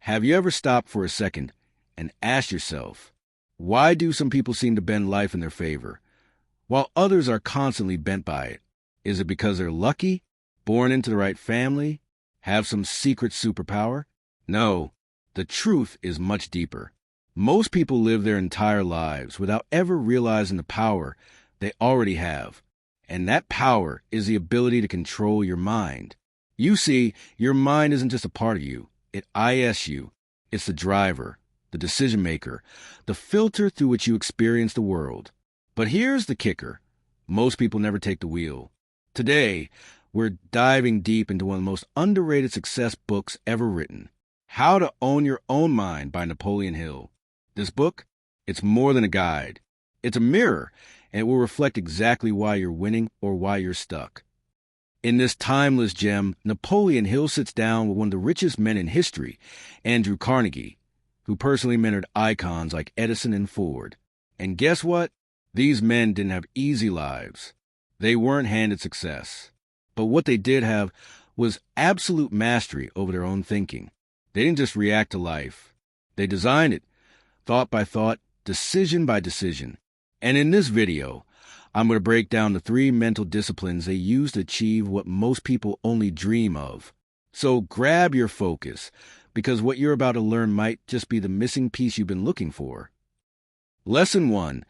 Have you ever stopped for a second and asked yourself, why do some people seem to bend life in their favor, while others are constantly bent by it? Is it because they're lucky, born into the right family, have some secret superpower? No, the truth is much deeper. Most people live their entire lives without ever realizing the power they already have. And that power is the ability to control your mind. You see, your mind isn't just a part of you. It is you. It's the driver, the decision maker, the filter through which you experience the world. But here's the kicker. Most people never take the wheel. Today, we're diving deep into one of the most underrated success books ever written, How to Own Your Own Mind by Napoleon Hill. This book, it's more than a guide. It's a mirror, and it will reflect exactly why you're winning or why you're stuck. In this timeless gem, Napoleon Hill sits down with one of the richest men in history, Andrew Carnegie, who personally mentored icons like Edison and Ford. And guess what? These men didn't have easy lives. They weren't handed success. But what they did have was absolute mastery over their own thinking. They didn't just react to life. They designed it, thought by thought, decision by decision. And in this video, I'm going to break down the 3 mental disciplines they use to achieve what most people only dream of. So grab your focus, because what you're about to learn might just be the missing piece you've been looking for. Lesson 1.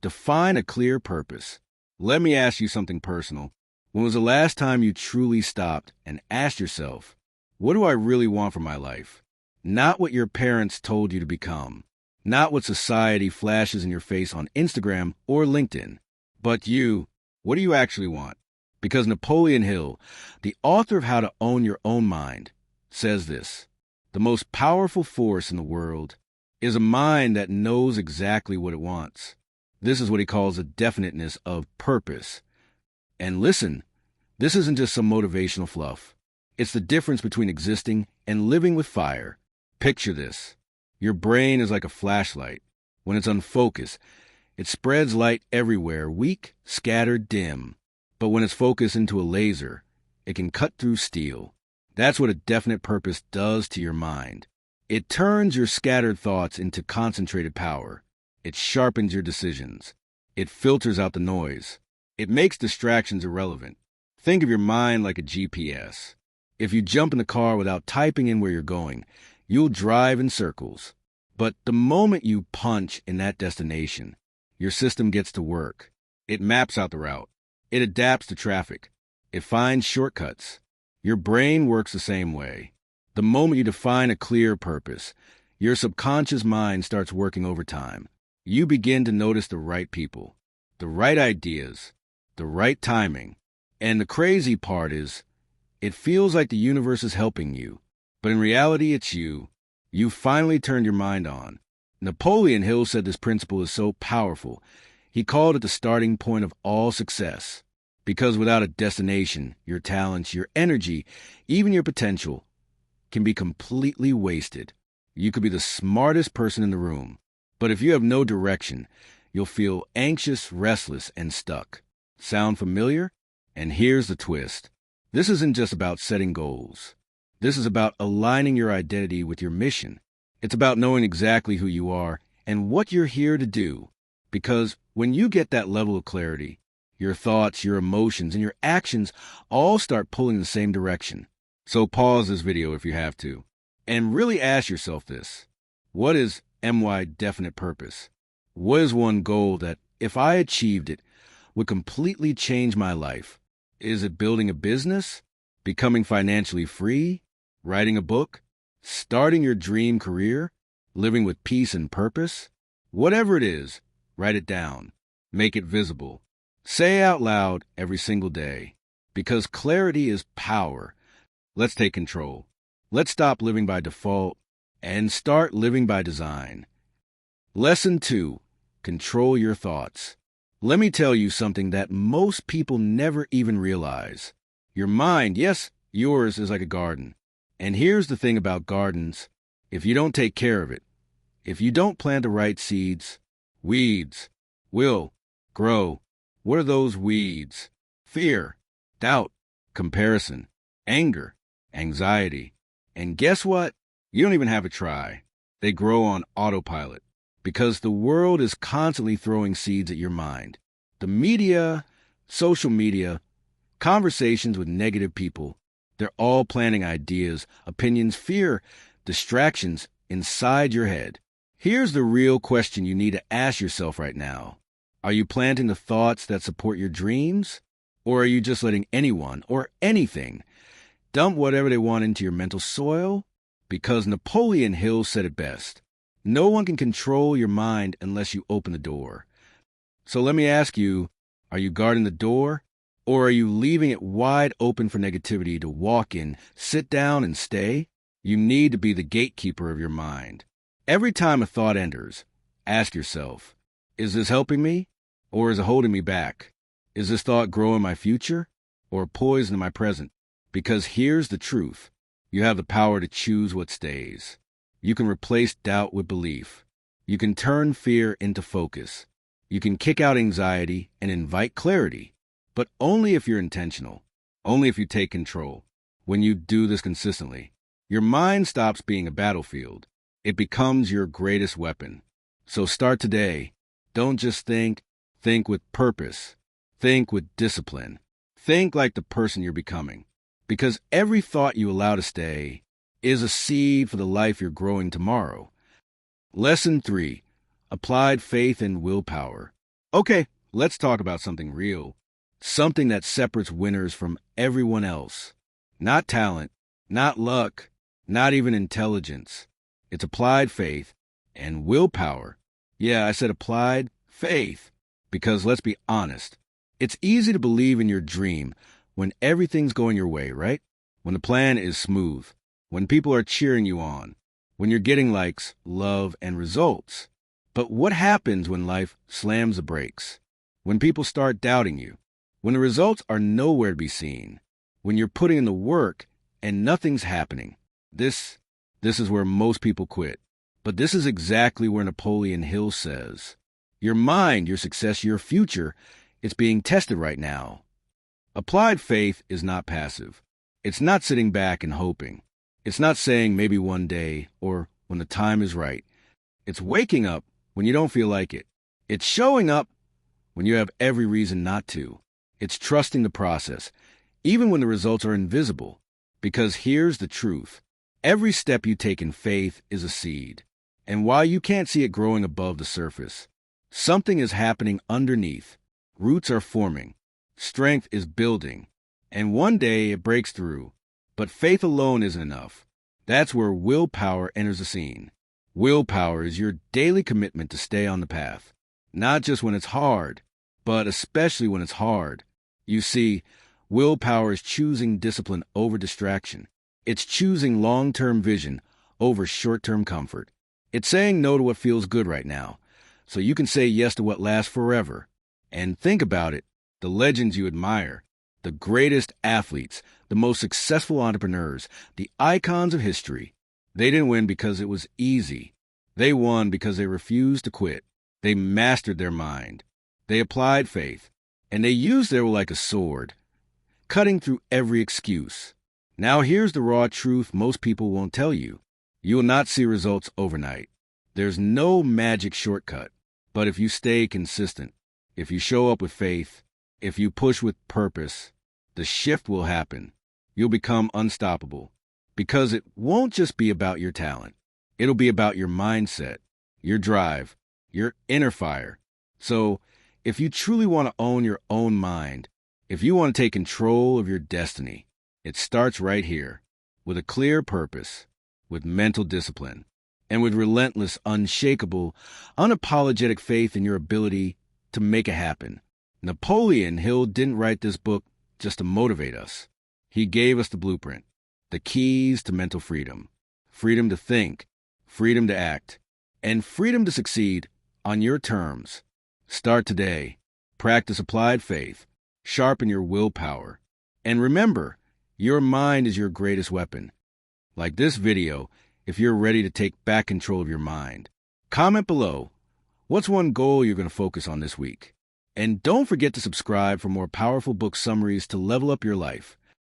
Define a clear purpose. Let me ask you something personal. When was the last time you truly stopped and asked yourself, what do I really want from my life? Not what your parents told you to become. Not what society flashes in your face on Instagram or LinkedIn. But you, what do you actually want? Because Napoleon Hill, the author of How to Own Your Own Mind, says this: the most powerful force in the world is a mind that knows exactly what it wants. This is what he calls the definiteness of purpose. And listen, this isn't just some motivational fluff. It's the difference between existing and living with fire. Picture this. Your brain is like a flashlight. When it's unfocused, it spreads light everywhere, weak, scattered, dim. But when it's focused into a laser, it can cut through steel. That's what a definite purpose does to your mind. It turns your scattered thoughts into concentrated power. It sharpens your decisions. It filters out the noise. It makes distractions irrelevant. Think of your mind like a GPS. If you jump in the car without typing in where you're going, you'll drive in circles. But the moment you punch in that destination, your system gets to work. It maps out the route. It adapts to traffic. It finds shortcuts. Your brain works the same way. The moment you define a clear purpose, your subconscious mind starts working overtime. You begin to notice the right people, the right ideas, the right timing. And the crazy part is, it feels like the universe is helping you. But in reality, it's you. You finally turned your mind on. Napoleon Hill said this principle is so powerful, he called it the starting point of all success. Because without a destination, your talents, your energy, even your potential can be completely wasted. You could be the smartest person in the room, but if you have no direction, you'll feel anxious, restless, and stuck. Sound familiar? And here's the twist. This isn't just about setting goals. This is about aligning your identity with your mission. It's about knowing exactly who you are and what you're here to do. Because when you get that level of clarity, your thoughts, your emotions, and your actions all start pulling in the same direction. So pause this video if you have to, and really ask yourself this. What is MY definite purpose? What is one goal that, if I achieved it, would completely change my life? Is it building a business? Becoming financially free? Writing a book? Starting your dream career? Living with peace and purpose? Whatever it is, write it down. Make it visible. Say it out loud every single day. Because clarity is power. Let's take control. Let's stop living by default and start living by design. Lesson 2. Control your thoughts. Let me tell you something that most people never even realize. Your mind, yes, yours is like a garden. And here's the thing about gardens. If you don't take care of it, if you don't plant the right seeds, weeds will grow. What are those weeds? Fear, doubt, comparison, anger, anxiety. And guess what? You don't even have to try. They grow on autopilot because the world is constantly throwing seeds at your mind. The media, social media, conversations with negative people, they're all planting ideas, opinions, fear, distractions inside your head. Here's the real question you need to ask yourself right now. Are you planting the thoughts that support your dreams? Or are you just letting anyone or anything dump whatever they want into your mental soil? Because Napoleon Hill said it best. No one can control your mind unless you open the door. So let me ask you, are you guarding the door? Or are you leaving it wide open for negativity to walk in, sit down, and stay? You need to be the gatekeeper of your mind. Every time a thought enters, ask yourself, is this helping me? Or is it holding me back? Is this thought growing my future? Or poisoning my present? Because here's the truth. You have the power to choose what stays. You can replace doubt with belief. You can turn fear into focus. You can kick out anxiety and invite clarity. But only if you're intentional. Only if you take control. When you do this consistently, your mind stops being a battlefield. It becomes your greatest weapon. So start today. Don't just think. Think with purpose. Think with discipline. Think like the person you're becoming. Because every thought you allow to stay is a seed for the life you're growing tomorrow. Lesson 3. Applied faith and willpower. Okay, let's talk about something real. Something that separates winners from everyone else. Not talent, not luck, not even intelligence. It's applied faith and willpower. Yeah, I said applied faith. Because let's be honest, it's easy to believe in your dream when everything's going your way, right? When the plan is smooth, when people are cheering you on, when you're getting likes, love, and results. But what happens when life slams the brakes? When people start doubting you? When the results are nowhere to be seen? When you're putting in the work and nothing's happening? This is where most people quit. But this is exactly where Napoleon Hill says, your mind, your success, your future, it's being tested right now. Applied faith is not passive. It's not sitting back and hoping. It's not saying maybe one day or when the time is right. It's waking up when you don't feel like it. It's showing up when you have every reason not to. It's trusting the process, even when the results are invisible. Because here's the truth. Every step you take in faith is a seed. And while you can't see it growing above the surface, something is happening underneath. Roots are forming. Strength is building. And one day it breaks through. But faith alone isn't enough. That's where willpower enters the scene. Willpower is your daily commitment to stay on the path. Not just when it's hard, but especially when it's hard. You see, willpower is choosing discipline over distraction. It's choosing long-term vision over short-term comfort. It's saying no to what feels good right now, so you can say yes to what lasts forever. And think about it, the legends you admire, the greatest athletes, the most successful entrepreneurs, the icons of history, they didn't win because it was easy. They won because they refused to quit. They mastered their mind. They applied faith. And they used their will like a sword, cutting through every excuse. Now here's the raw truth most people won't tell you. You will not see results overnight. There's no magic shortcut. But if you stay consistent, if you show up with faith, if you push with purpose, the shift will happen. You'll become unstoppable. Because it won't just be about your talent. It'll be about your mindset, your drive, your inner fire. So, if you truly want to own your own mind, if you want to take control of your destiny, it starts right here, with a clear purpose, with mental discipline, and with relentless, unshakable, unapologetic faith in your ability to make it happen. Napoleon Hill didn't write this book just to motivate us. He gave us the blueprint, the keys to mental freedom, freedom to think, freedom to act, and freedom to succeed on your terms. Start today. Practice applied faith. Sharpen your willpower. And remember, your mind is your greatest weapon. Like this video, if you're ready to take back control of your mind. Comment below, what's one goal you're going to focus on this week? And don't forget to subscribe for more powerful book summaries to level up your life.